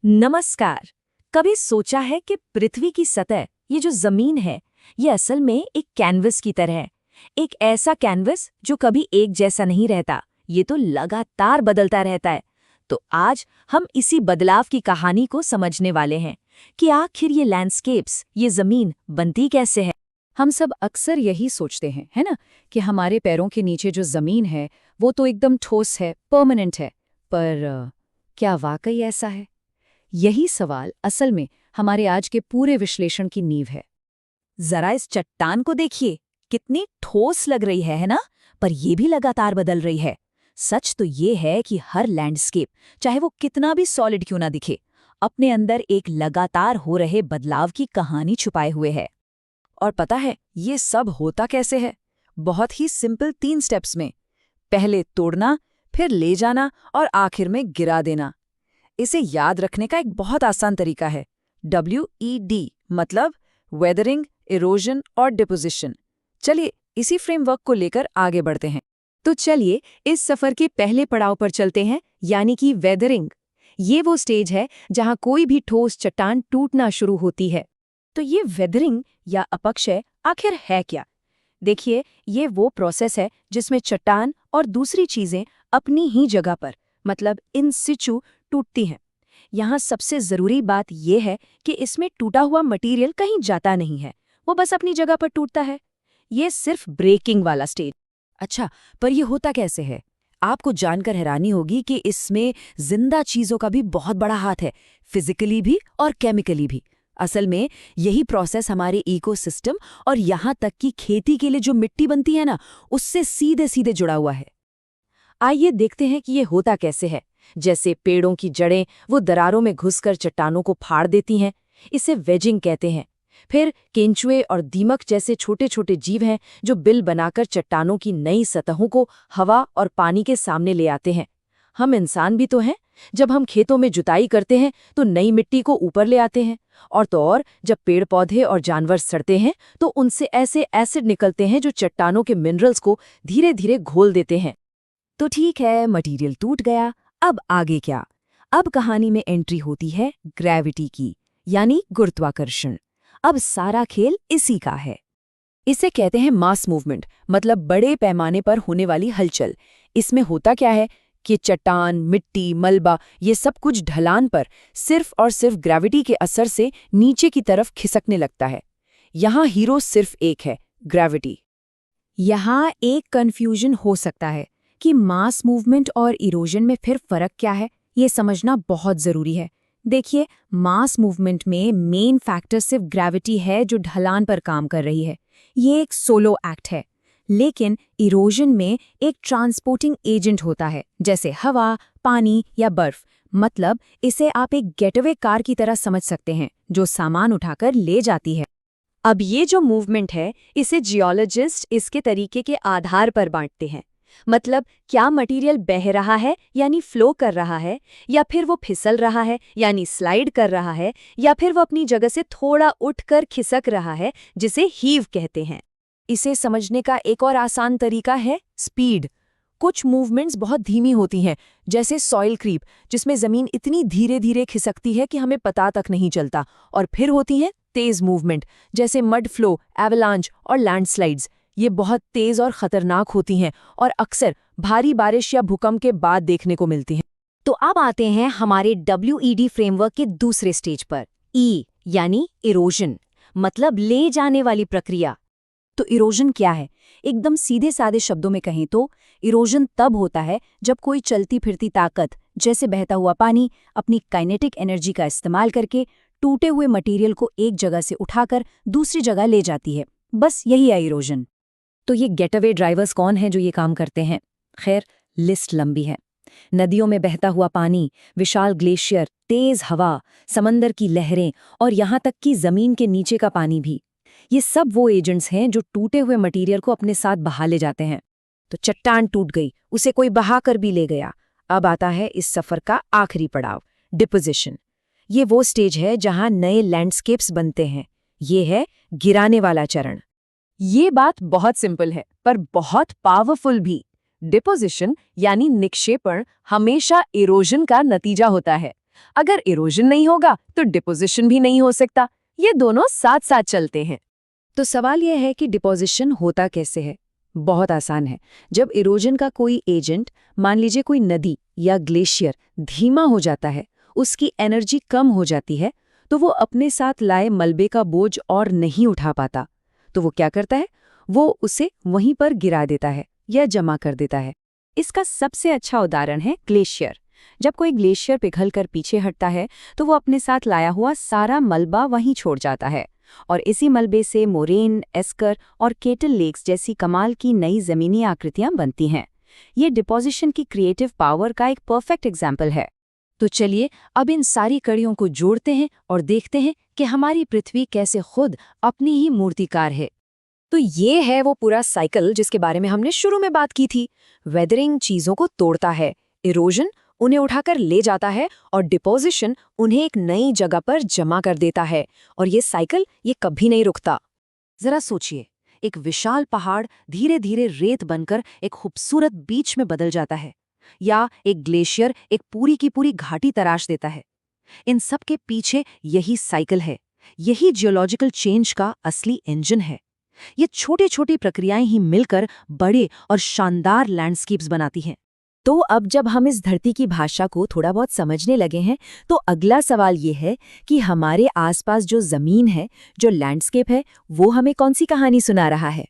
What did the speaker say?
नमस्कार। कभी सोचा है कि पृथ्वी की सतह, ये जो जमीन है, ये असल में एक कैनवस की तरह है। एक ऐसा कैनवस जो कभी एक जैसा नहीं रहता, ये तो लगातार बदलता रहता है। तो आज हम इसी बदलाव की कहानी को समझने वाले हैं कि आखिर ये लैंडस्केप्स, ये जमीन बनती कैसे है। हम सब अक्सर यही सोचते हैं, है ना, कि हमारे पैरों के नीचे जो जमीन है वो तो एकदम ठोस है, परमानेंट है। पर क्या वाकई ऐसा है? यही सवाल असल में हमारे आज के पूरे विश्लेषण की नींव है। जरा इस चट्टान को देखिए, कितनी ठोस लग रही है ना? पर ये भी लगातार बदल रही है। सच तो ये है कि हर लैंडस्केप, चाहे वो कितना भी सॉलिड क्यों ना दिखे, अपने अंदर एक लगातार हो रहे बदलाव की कहानी छुपाए हुए है। और पता है ये सब होता कैसे है? बहुत ही सिंपल 3 स्टेप्स में। पहले तोड़ना, फिर ले जाना और आखिर में गिरा देना। इसे याद रखने का एक बहुत आसान तरीका है। WED मतलब वेदरिंग, इरोजन और डिपोजिशन। चलिए इसी फ्रेमवर्क को लेकर आगे बढ़ते हैं। तो चलिए इस सफर के पहले पड़ाव पर चलते हैं, यानी कि वेदरिंग। ये वो स्टेज है जहां कोई भी ठोस चट्टान टूटना शुरू होती है। तो ये वेदरिंग या अपक्षय आखिर है क्या? देखिए, ये वो प्रोसेस है जिसमें चट्टान और दूसरी चीजें अपनी ही जगह पर, मतलब इन सिचु, टूटती हैं। यहाँ सबसे जरूरी बात यह है कि इसमें टूटा हुआ मटेरियल कहीं जाता नहीं है, वो बस अपनी जगह पर टूटता है। ये सिर्फ ब्रेकिंग वाला स्टेज। अच्छा, पर ये होता कैसे है? आपको जानकर हैरानी होगी कि इसमें जिंदा चीजों का भी बहुत बड़ा हाथ है, फिजिकली भी और केमिकली भी। असल में यही प्रोसेस हमारे इकोसिस्टम और यहाँ तक कि खेती के लिए जो मिट्टी बनती है ना, उससे सीधे सीधे जुड़ा हुआ है। आइए देखते हैं कि ये होता कैसे है। जैसे पेड़ों की जड़ें वो दरारों में घुसकर चट्टानों को फाड़ देती हैं, इसे वेजिंग कहते हैं। फिर केंचुए और दीमक जैसे छोटे छोटे जीव हैं जो बिल बनाकर चट्टानों की नई सतहों को हवा और पानी के सामने ले आते हैं। हम इंसान भी तो हैं। जब हम खेतों में जुताई करते हैं तो नई मिट्टी को ऊपर ले आते हैं, और तो और जब पेड़ पौधे और जानवर सड़ते हैं तो उनसे ऐसे एसिड निकलते हैं जो चट्टानों के मिनरल्स को धीरे धीरे घोल देते हैं। तो ठीक है, मटेरियल टूट गया, अब आगे क्या? अब कहानी में एंट्री होती है ग्रेविटी की, यानी गुरुत्वाकर्षण। अब सारा खेल इसी का है। इसे कहते हैं मास मूवमेंट, मतलब बड़े पैमाने पर होने वाली हलचल। इसमें होता क्या है कि चट्टान, मिट्टी, मलबा, ये सब कुछ ढलान पर सिर्फ और सिर्फ ग्रेविटी के असर से नीचे की तरफ खिसकने लगता है। यहाँ हीरो सिर्फ एक है, ग्रेविटी। यहाँ एक कंफ्यूजन हो सकता है कि मास मूवमेंट और इरोजन में फिर फर्क क्या है, ये समझना बहुत जरूरी है। देखिए, मास मूवमेंट में मेन फैक्टर सिर्फ ग्रेविटी है जो ढलान पर काम कर रही है। ये एक सोलो एक्ट है। लेकिन इरोजन में एक ट्रांसपोर्टिंग एजेंट होता है, जैसे हवा, पानी या बर्फ। मतलब इसे आप एक गेटवे कार की तरह समझ सकते हैं जो सामान उठाकर ले जाती है। अब ये जो मूवमेंट है, इसे जियोलॉजिस्ट इसके तरीके के आधार पर बांटते हैं। मतलब क्या मटेरियल बह रहा है यानी फ्लो कर रहा है, या फिर वो फिसल रहा है यानी स्लाइड कर रहा है, या फिर वो अपनी जगह से थोड़ा उठकर खिसक रहा है, जिसे हीव कहते हैं। इसे समझने का एक और आसान तरीका है स्पीड। कुछ मूवमेंट्स बहुत धीमी होती हैं, जैसे सॉइल क्रीप, जिसमें जमीन इतनी धीरे धीरे खिसकती है कि हमें पता तक नहीं चलता। और फिर होती हैं तेज मूवमेंट, जैसे मड फ्लो, एवलांच और लैंडस्लाइड्स। ये बहुत तेज और खतरनाक होती हैं और अक्सर भारी बारिश या भूकंप के बाद देखने को मिलती हैं। तो अब आते हैं हमारे WED फ्रेमवर्क के दूसरे स्टेज पर, ई यानी इरोजन, मतलब ले जाने वाली प्रक्रिया। तो इरोजन क्या है? एकदम सीधे साधे शब्दों में कहें तो इरोजन तब होता है जब कोई चलती फिरती ताकत, जैसे बहता हुआ पानी, अपनी काइनेटिक एनर्जी का इस्तेमाल करके टूटे हुए मटेरियल को एक जगह से उठाकर दूसरी जगह ले जाती है। बस यही है इरोजन। तो ये गेटअवे ड्राइवर्स कौन हैं जो ये काम करते हैं? खैर, लिस्ट लंबी है। नदियों में बहता हुआ पानी, विशाल ग्लेशियर, तेज हवा, समंदर की लहरें और यहाँ तक कि जमीन के नीचे का पानी भी। ये सब वो एजेंट्स हैं जो टूटे हुए मटेरियल को अपने साथ बहा ले जाते हैं। तो चट्टान टूट गई, उसे कोई बहा कर भी ले गया। अब आता है इस सफर का आखिरी पड़ाव, डिपोजिशन। ये वो स्टेज है जहां नए लैंडस्केप्स बनते हैं। ये है गिराने वाला चरण। ये बात बहुत सिंपल है, पर बहुत पावरफुल भी। डिपोजिशन यानी निक्षेपण हमेशा इरोजन का नतीजा होता है। अगर इरोजन नहीं होगा तो डिपोजिशन भी नहीं हो सकता। ये दोनों साथ साथ चलते हैं। तो सवाल यह है कि डिपोजिशन होता कैसे है? बहुत आसान है। जब इरोजन का कोई एजेंट, मान लीजिए कोई नदी या ग्लेशियर, धीमा हो जाता है, उसकी एनर्जी कम हो जाती है, तो वो अपने साथ लाए मलबे का बोझ और नहीं उठा पाता। तो वो क्या करता है? वो उसे वहीं पर गिरा देता है या जमा कर देता है। इसका सबसे अच्छा उदाहरण है ग्लेशियर। जब कोई ग्लेशियर पिघलकर पीछे हटता है तो वो अपने साथ लाया हुआ सारा मलबा वहीं छोड़ जाता है, और इसी मलबे से मोरेन, एस्कर और केटल लेक्स जैसी कमाल की नई ज़मीनी आकृतियां बनती हैं। ये डिपोजिशन की क्रिएटिव पावर का एक परफेक्ट एग्जाम्पल है। तो चलिए अब इन सारी कड़ियों को जोड़ते हैं और देखते हैं कि हमारी पृथ्वी कैसे खुद अपनी ही मूर्तिकार है। तो ये है वो पूरा साइकिल जिसके बारे में हमने शुरू में बात की थी। वेदरिंग चीज़ों को तोड़ता है, इरोजन उन्हें उठाकर ले जाता है, और डिपोजिशन उन्हें एक नई जगह पर जमा कर देता है। और ये साइकिल ये कभी नहीं रुकता। जरा सोचिए, एक विशाल पहाड़ धीरे धीरे रेत बनकर एक खूबसूरत बीच में बदल जाता है, या एक ग्लेशियर एक पूरी की पूरी घाटी तराश देता है। इन सब के पीछे यही साइकिल है। यही जियोलॉजिकल चेंज का असली इंजन है। ये छोटी छोटी प्रक्रियाएं ही मिलकर बड़े और शानदार लैंडस्केप्स बनाती हैं। तो अब जब हम इस धरती की भाषा को थोड़ा बहुत समझने लगे हैं, तो अगला सवाल ये है कि हमारे आसपास जो जमीन है, जो लैंडस्केप है, वो हमें कौन सी कहानी सुना रहा है?